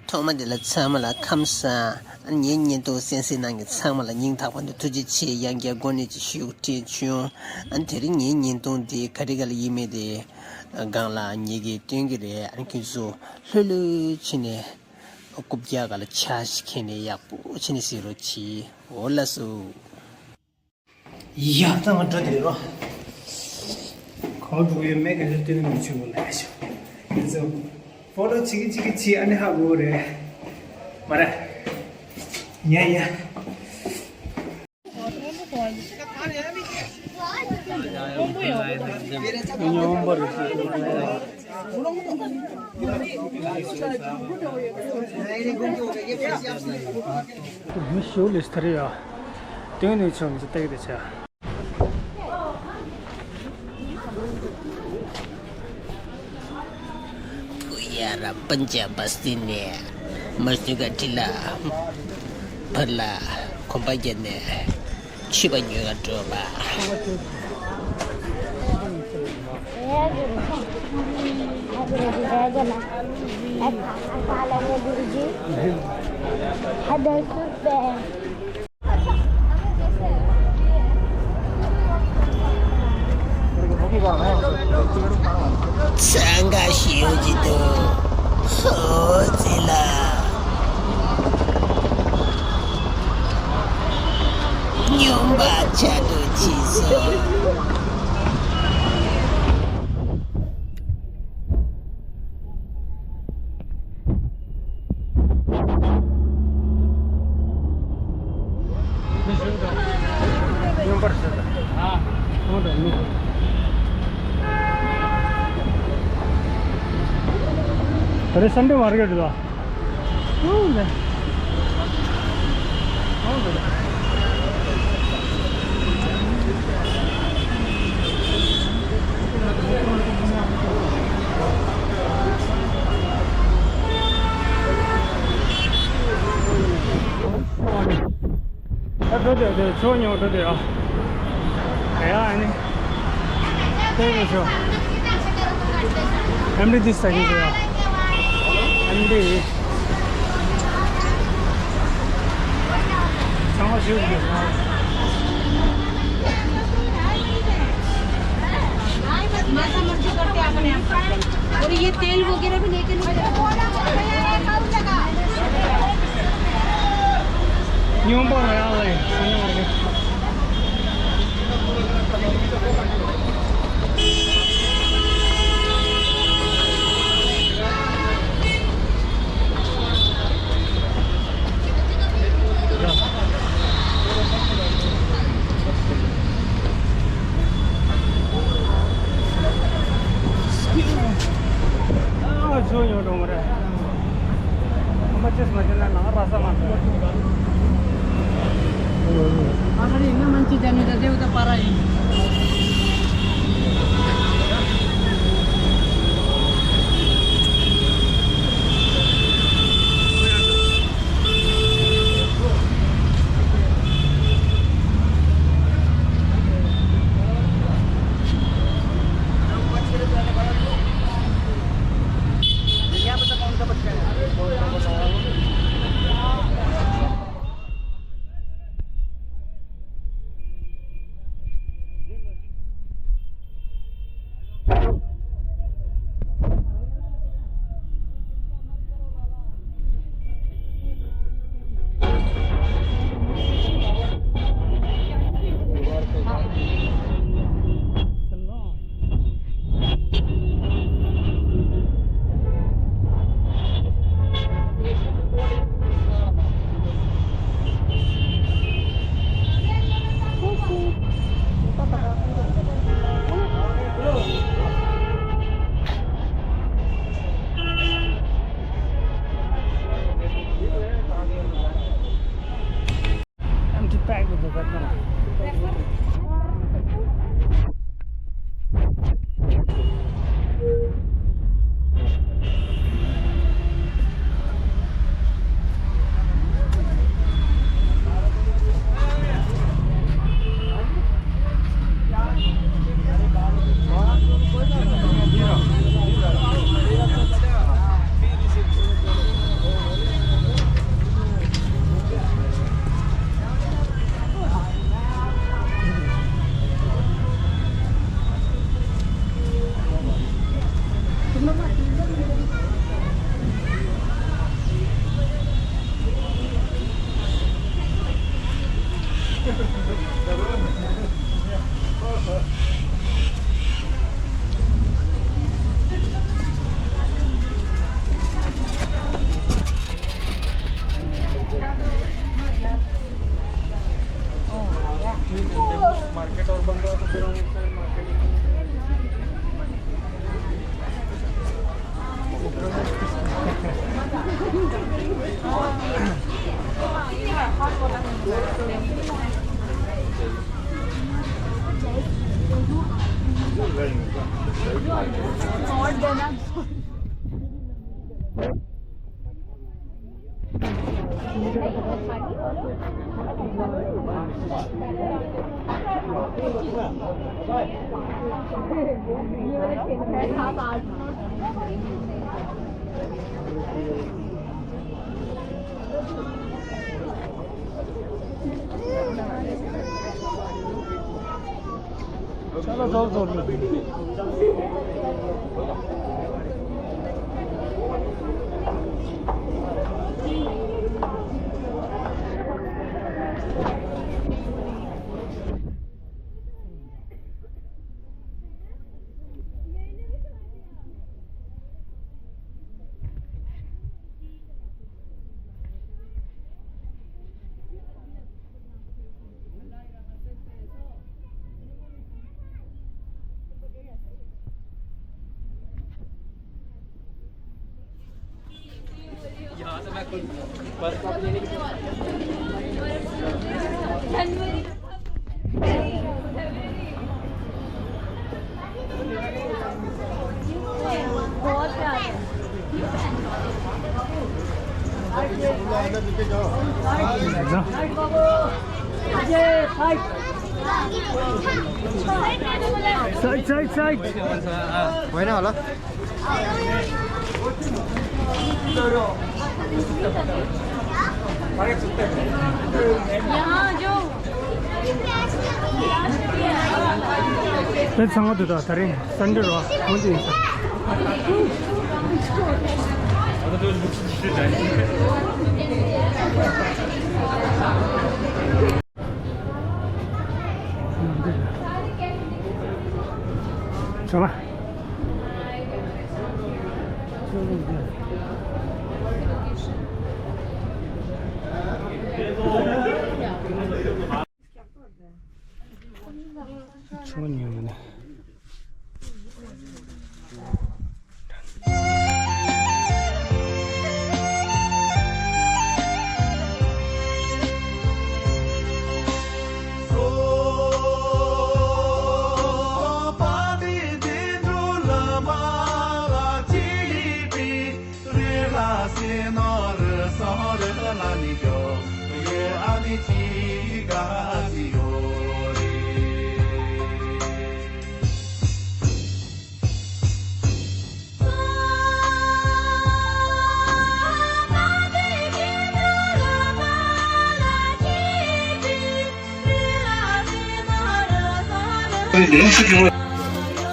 Toma de la Tamala Kamsa, and Yin to Sensinang Samala Yintapan to Tujichi, Yanga Gonichi Shu Tichu, and Terin Yin to the Karigal Yime de Gala, Nigi, Tingire, and Kizu, Hulu Chine, Okubyaga, Chash, Kene Yapu, Chinisirochi, Olasu. Yatama Tadiro. How do we make a little mutual? So, photo chiki and have Mara. Yeah. BhuYarab Punjab Pastine, Masjugatilla, Perla, Compagine, CHUPA Toba. Sanga Shiojito, Hozilla Nyumba Chado Chiso. अरे Sunday market था对，车牛对啊，哎呀，你这个车，MD this side is啊。MD 상하 지우기 और ये तेल वगैरह भी लेके न्यूम्बो है वाले Sono nomor. Macam macam mana rasa macam. Hari ini manci jani dah dia udah parah ini. चलो जाओ जाओ साइड साइड साइड होइन होला सँग त तारे सन्डे र हुन्छ चला 천이었네.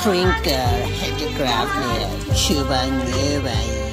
Twinkle handicraft CHUPA 女版语。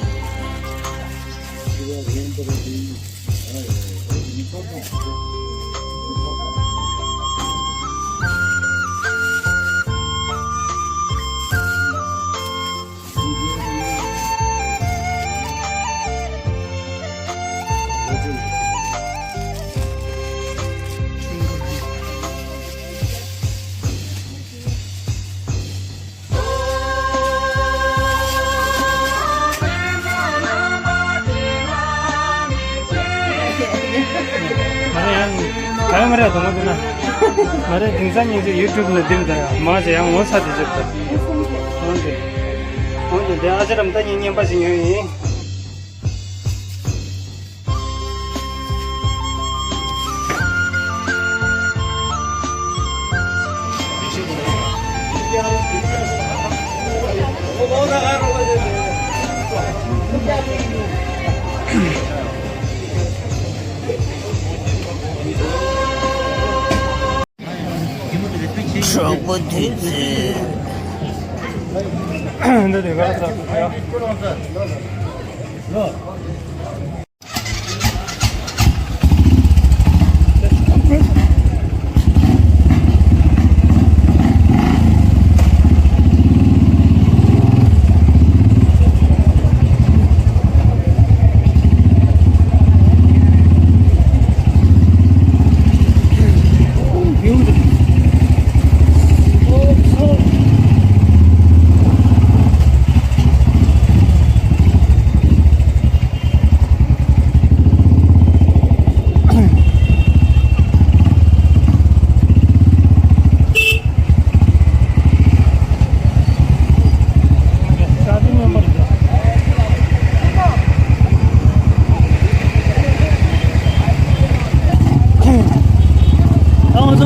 Kamera 동안이나 말에 등산이 이제 유튜브에 뜬다. 맞아, 양 못 사드렸다. 근데 내가 아저람 다니 년 빠진 여기.说不对子，那得干啥？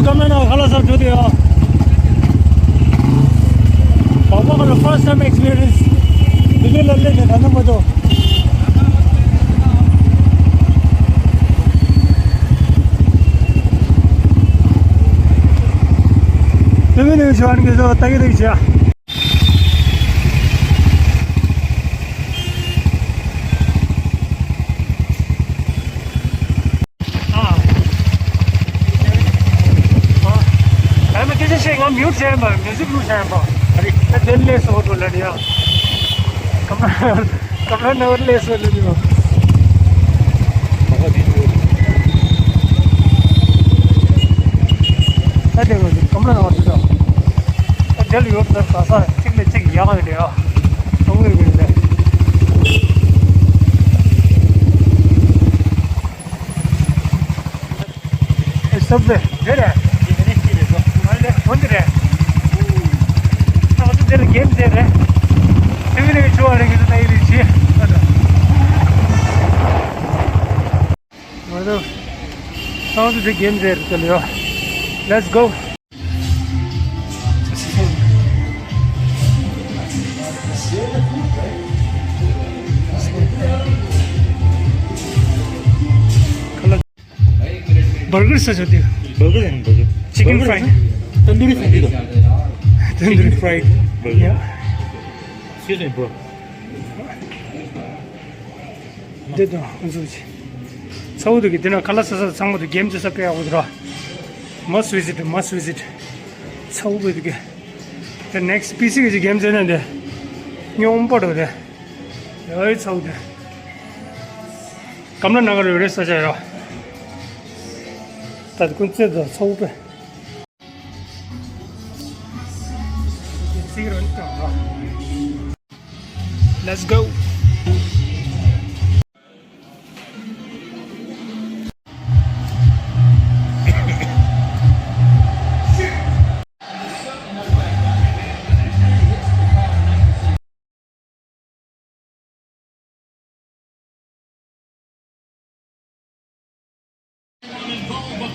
Kamana Halasar to the the first time experience. The little lady and the mother. The minute you want to go to Tagarisha. I'm mute chamber, music chamber. Then less out already. Come on, never less already. I think come on, I tell you that Casa, check young idea. Only will there. It's up there. What did I? I was there again there. Even if you are in the Irish here. How did the game there? Let's go. Burger such a burger and burger. Chicken fried. Tandoori fried. Tandoori fried. Burger. Yeah. Excuse me, bro. Did so the dinner colors some of the games is up here. Must visit. So with the next PC is games in the new part of there. It's out there. Come on, never rest as I that consider so. Let's go.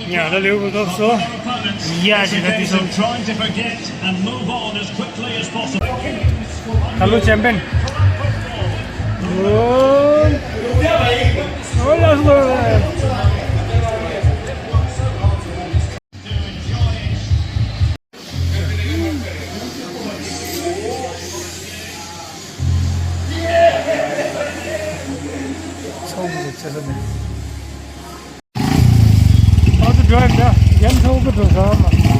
Yeah, the little also. Yeah, she's trying to forget and move on as quickly as possible. Hello, champion. Oh, let's go. How to drive there? Get over to the